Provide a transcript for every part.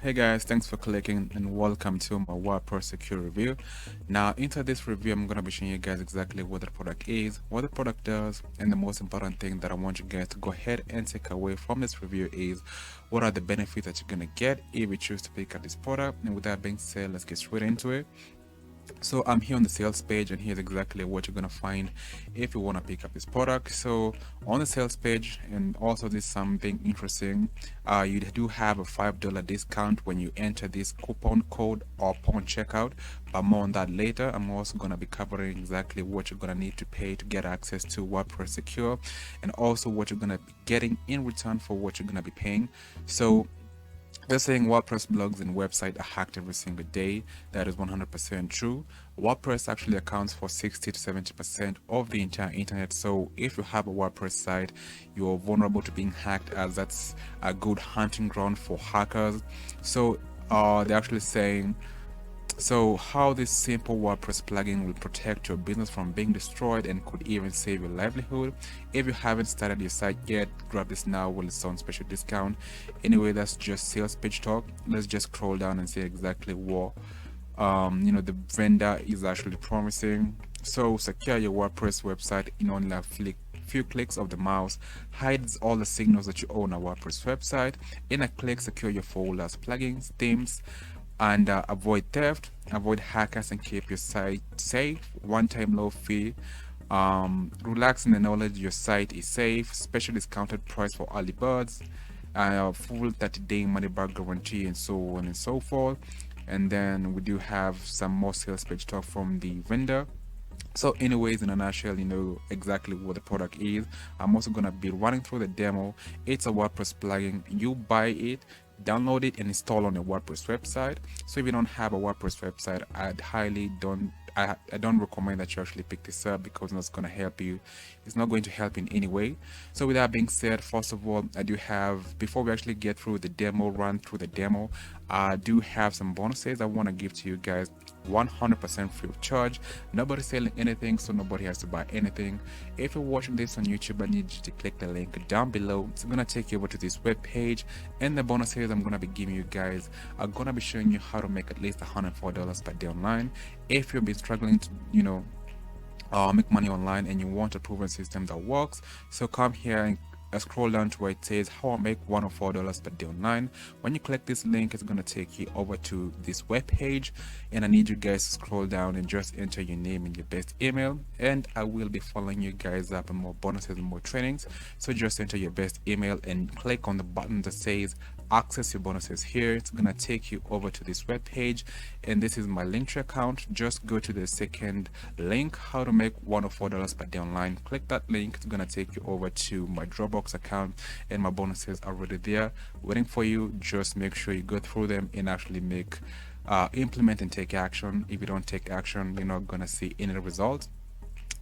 Hey guys, thanks for clicking and welcome to my Wordpress secure review. Now into this review, I'm going to be showing you guys exactly what the product is, what the product does, and the most important thing that I want you guys to go ahead and take away from this review is what are the benefits that you're going to get if you choose to pick up this product. And with that being said, let's get straight into it. So I'm here on the sales page, and here's exactly what you're gonna find if you want to pick up this product. So on the sales page, and also this something interesting, you do have a $5 discount when you enter this coupon code upon checkout, but more on that later. I'm also gonna be covering exactly what you're gonna need to pay to get access to WordPress Secure, and also what you're gonna be getting in return for what you're gonna be paying. So they're saying WordPress blogs and websites are hacked every single day. That is 100% true. WordPress actually accounts for 60 to 70% of the entire internet. So if you have a WordPress site, you're vulnerable to being hacked, as that's a good hunting ground for hackers. So they're actually saying, so how this simple WordPress plugin will protect your business from being destroyed and could even save your livelihood. If you haven't started your site yet, grab this now while it's on special discount. Anyway, that's just sales page talk. Let's just scroll down and see exactly what the vendor is actually promising. So secure your WordPress website in only a few clicks of the mouse, hides all the signals that you own a WordPress website. In a click, secure your folders, plugins, themes, and avoid theft, avoid hackers, and keep your site safe. One-time low fee. Relax in the knowledge your site is safe. Special discounted price for early birds. Full 30-day money back guarantee, and so on and so forth. And then we do have some more sales page talk from the vendor. So anyways, in a nutshell, you know exactly what the product is. I'm also going to be running through the demo. It's a WordPress plugin. You buy it, download it, and install on your WordPress website. So if you don't have a WordPress website, I don't recommend that you actually pick this up, because it's not going to help you. It's not going to help in any way. So with that being said, first of all, I do have, before we actually get through the demo, run through the demo, I do have some bonuses I want to give to you guys 100% free of charge. Nobody's selling anything, so nobody has to buy anything. If you're watching this on YouTube, I need you to click the link down below. It's gonna take you over to this web page, and the bonuses I'm gonna be giving you guys are gonna be showing you how to make at least $104 per day online. If you've been struggling to make money online and you want a proven system that works, so come here and scroll down to where it says how I make $104 per day online. When you click this link, it's going to take you over to this web page, and I need you guys to scroll down and just enter your name and your best email, and I will be following you guys up on more bonuses and more trainings. So just enter your best email and click on the button that says access your bonuses here. It's gonna take you over to this web page, and this is my Linktree account. Just go to the second link, how to make $104 per day online. Click that link. It's gonna take you over to my Dropbox account, and my bonuses are already there waiting for you. Just make sure you go through them and actually make implement and take action. If you don't take action, you're not gonna see any results.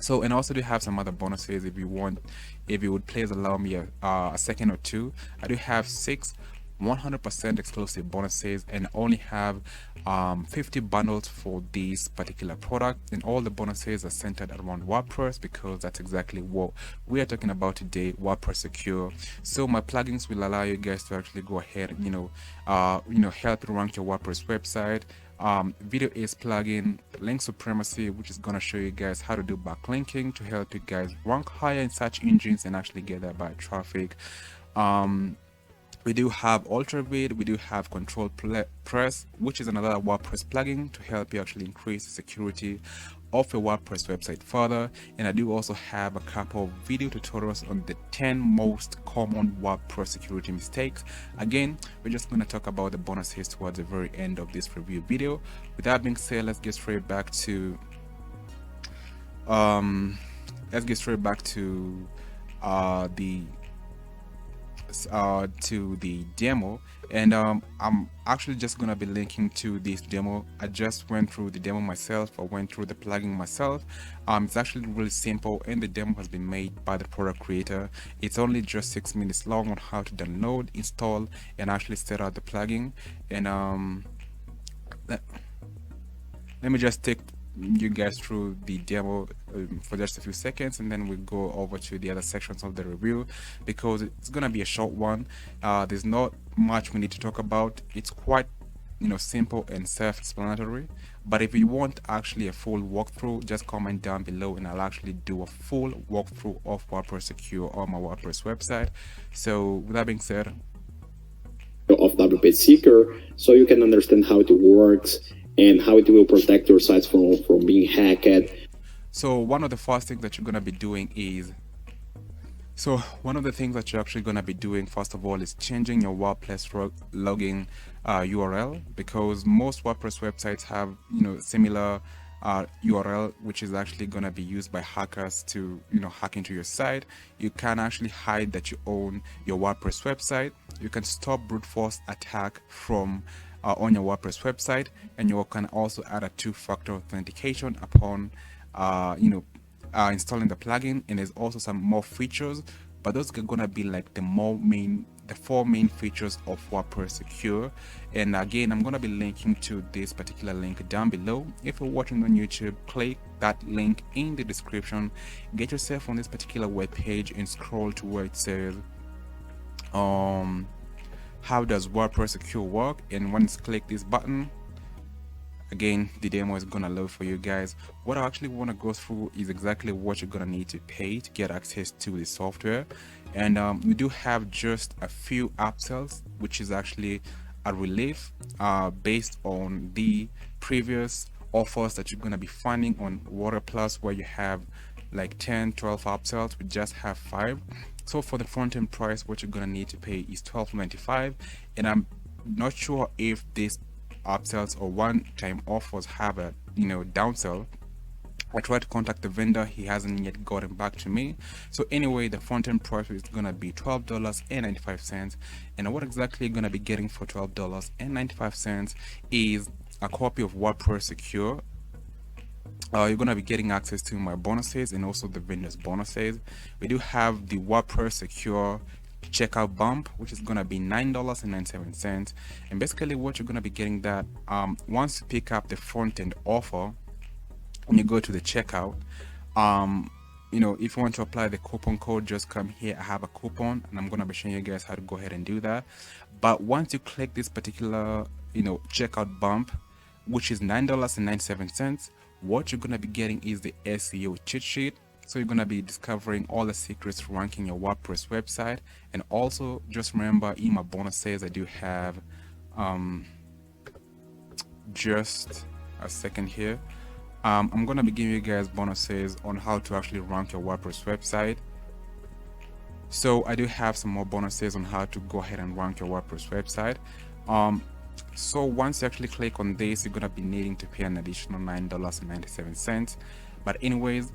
So, and also do have some other bonuses if you want. If you would please allow me a second or two, I do have 6 100% exclusive bonuses, and only have 50 bundles for this particular product, and all the bonuses are centered around WordPress, because that's exactly what we are talking about today, WordPress Secure. So my plugins will allow you guys to actually go ahead and help you rank your WordPress website. Video Ace plugin, Link Supremacy, which is gonna show you guys how to do backlinking to help you guys rank higher in search engines and actually get that by traffic. We do have Ultraviolet, we do have Control Press, which is another WordPress plugin to help you actually increase the security of your WordPress website further. And I do also have a couple of video tutorials on the 10 most common WordPress security mistakes. Again, we're just going to talk about the bonuses towards the very end of this review video. With that being said, let's get straight back to the demo, and I'm actually just gonna be linking to this demo. I just went through the demo myself. I went through the plugin myself. It's actually really simple, and the demo has been made by the product creator. It's only just 6 minutes long on how to download, install, and actually set out the plugin. And let me just take you guys through the demo for just a few seconds, and then we go over to the other sections of the review because it's gonna be a short one. There's not much we need to talk about. It's quite simple and self-explanatory. But if you want actually a full walkthrough, just comment down below and I'll actually do a full walkthrough of WordPress Secure on my WordPress website. So with that being said, of WP Seeker, so you can understand how it works and how it will protect your sites from being hacked. So one of the first things that you're going to be doing is one of the things that you're actually going to be doing first of all is changing your WordPress login URL, because most WordPress websites have similar URL, which is actually going to be used by hackers to hack into your site. You can actually hide that you own your WordPress website. You can stop brute force attack from on your WordPress website, and you can also add a two-factor authentication upon installing the plugin. And there's also some more features, but those are gonna be like the four main features of WordPress Secure. And again, I'm gonna be linking to this particular link down below. If you're watching on YouTube, click that link in the description, get yourself on this particular web page and scroll to where it says how does WordPress Secure work, and once click this button, again the demo is gonna load for you guys. What I actually want to go through is exactly what you're gonna need to pay to get access to the software. And we do have just a few upsells, which is actually a relief based on the previous offers that you're gonna be finding on Wordpress, where you have like 10-12 upsells. We just have 5. So for the front-end price, what you're gonna need to pay is $12.95, and I'm not sure if this upsells or one-time offers have a downsell. I tried to contact the vendor, he hasn't yet gotten back to me. So anyway, the front-end price is gonna be $12.95, and what exactly you're gonna be getting for $12.95 is a copy of WordPress Secure. You're going to be getting access to my bonuses and also the vendor's bonuses. We do have the WordPress Secure checkout bump, which is going to be $9.97. And basically what you're going to be getting that once you pick up the front end offer and you go to the checkout, if you want to apply the coupon code, just come here. I have a coupon and I'm going to be showing you guys how to go ahead and do that. But once you click this particular checkout bump, which is $9.97, what you're going to be getting is the SEO cheat sheet. So you're going to be discovering all the secrets for ranking your WordPress website. And also just remember, in my bonuses I do have just a second here, I'm going to be giving you guys bonuses on how to actually rank your WordPress website. So I do have some more bonuses on how to go ahead and rank your WordPress website. So once you actually click on this, you're gonna be needing to pay an additional $9.97. But anyways,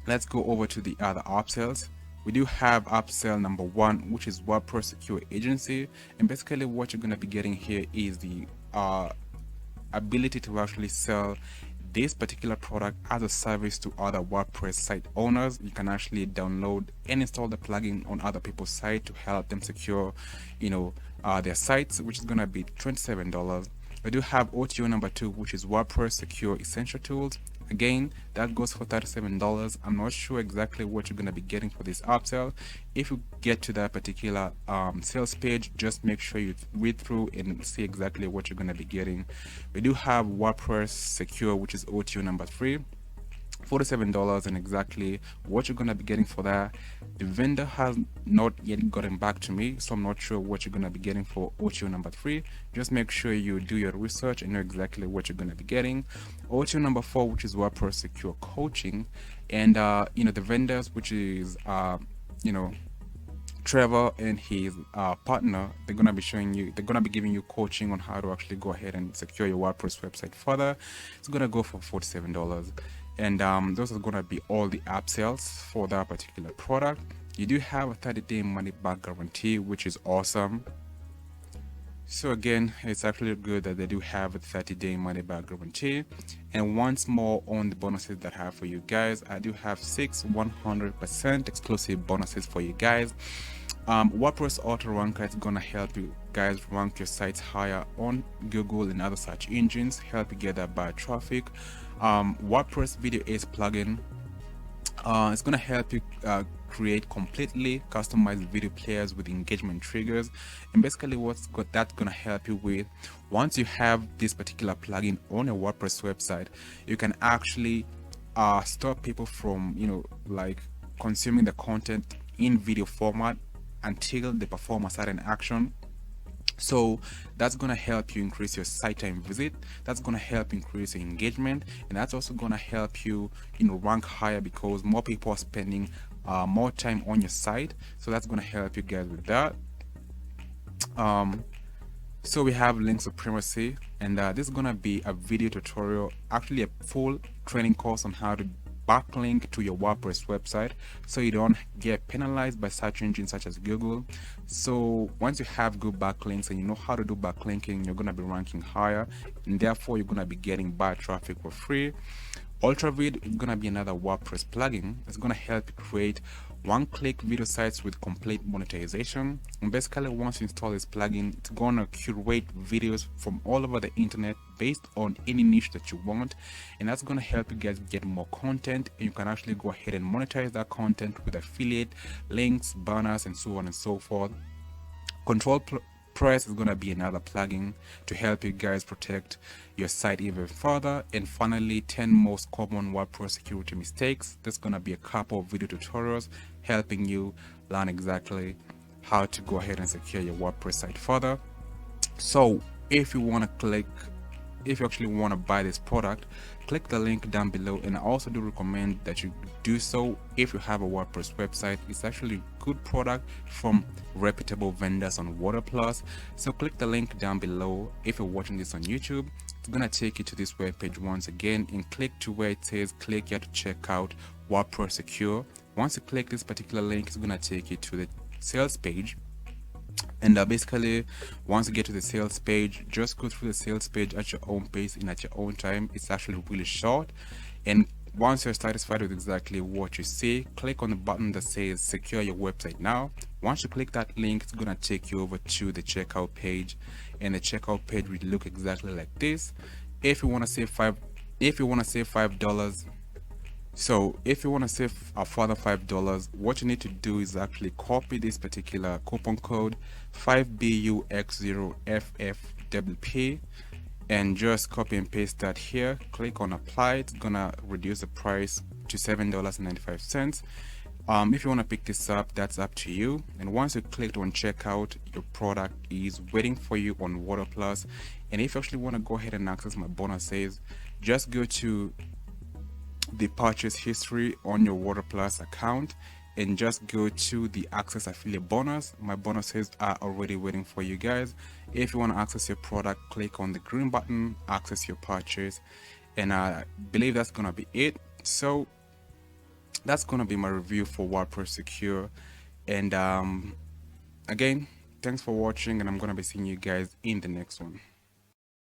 let's go over to the other upsells. We do have upsell number 1, which is WordPress Secure Agency, and basically what you're gonna be getting here is the ability to actually sell this particular product as a service to other WordPress site owners. You can actually download and install the plugin on other people's site to help them secure their sites, which is going to be $27. We do have OTO number 2, which is WordPress Secure Essential Tools. Again, that goes for $37. I'm not sure exactly what you're going to be getting for this upsell. If you get to that particular sales page, just make sure you read through and see exactly what you're going to be getting. We do have WordPress Secure, which is OTO number 3, $47, and exactly what you're going to be getting for that. The vendor has not yet gotten back to me, so I'm not sure what you're going to be getting for OTO number 3. Just make sure you do your research and know exactly what you're going to be getting. OTO number 4, which is WordPress Secure Coaching, and the vendors, which is Trevor and his partner, they're gonna be giving you coaching on how to actually go ahead and secure your WordPress website further. It's gonna go for $47, and those are gonna be all the upsells for that particular product. You do have a 30-day money back guarantee, which is awesome. So again, it's actually good that they do have a 30-day money back guarantee. And once more on the bonuses that I have for you guys, I do have 6 100% exclusive bonuses for you guys. WordPress auto ranker is gonna help you guys rank your sites higher on Google and other search engines, help you get that bad traffic. WordPress video ads plugin, it's gonna help you create completely customized video players with engagement triggers. And basically that's gonna help you with, once you have this particular plugin on a WordPress website, you can actually stop people from, like, consuming the content in video format until they perform a certain action. So that's going to help you increase your site time visit, that's going to help increase your engagement, and that's also going to help you, rank higher, because more people are spending more time on your site. So that's going to help you guys with that. So we have link supremacy, and this is going to be a video tutorial, actually a full training course on how to backlink to your WordPress website so you don't get penalized by search engines such as Google. So once you have good backlinks and you know how to do backlinking, you're going to be ranking higher, and therefore you're going to be getting bad traffic for free. Ultraviolet is going to be another WordPress plugin. It's going to help you create one-click video sites with complete monetization. And basically, once you install this plugin, it's going to curate videos from all over the internet based on any niche that you want, and that's going to help you guys get more content, and you can actually go ahead and monetize that content with affiliate links, banners, and so on and so forth. Control Press is going to be another plugin to help you guys protect your site even further. And finally, 10 most common WordPress security mistakes. There's going to be a couple of video tutorials helping you learn exactly how to go ahead and secure your WordPress site further. So if you actually want to buy this product, click the link down below, and I also do recommend that you do so if you have a WordPress website. It's actually a good product from reputable vendors on Wordpress. So click the link down below. If you're watching this on YouTube, it's gonna take you to this web page once again, and click to where it says click here to check out WordPress Secure. Once you click this particular link, it's gonna take you to the sales page. And basically, once you get to the sales page, just go through the sales page at your own pace and at your own time. It's actually really short. And once you're satisfied with exactly what you see, click on the button that says secure your website now. Once you click that link, it's gonna take you over to the checkout page, and the checkout page will look exactly like this. If you want to save $5, so if you want to save a further $5, what you need to do is actually copy this particular coupon code 5BUX0FFWP, and just copy and paste that here. Click on apply. It's gonna reduce the price to $7.95. If you want to pick this up, that's up to you. And once you clicked on checkout, your product is waiting for you on Wordpress. And if you actually want to go ahead and access my bonuses, just go to the purchase history on your Wordpress account and just go to the access affiliate bonus. My bonuses are already waiting for you guys. If you want to access your product, click on the green button, access your purchase, and I believe that's gonna be it. So that's gonna be my review for WordPress Secure. And again, thanks for watching, and I'm gonna be seeing you guys in the next one.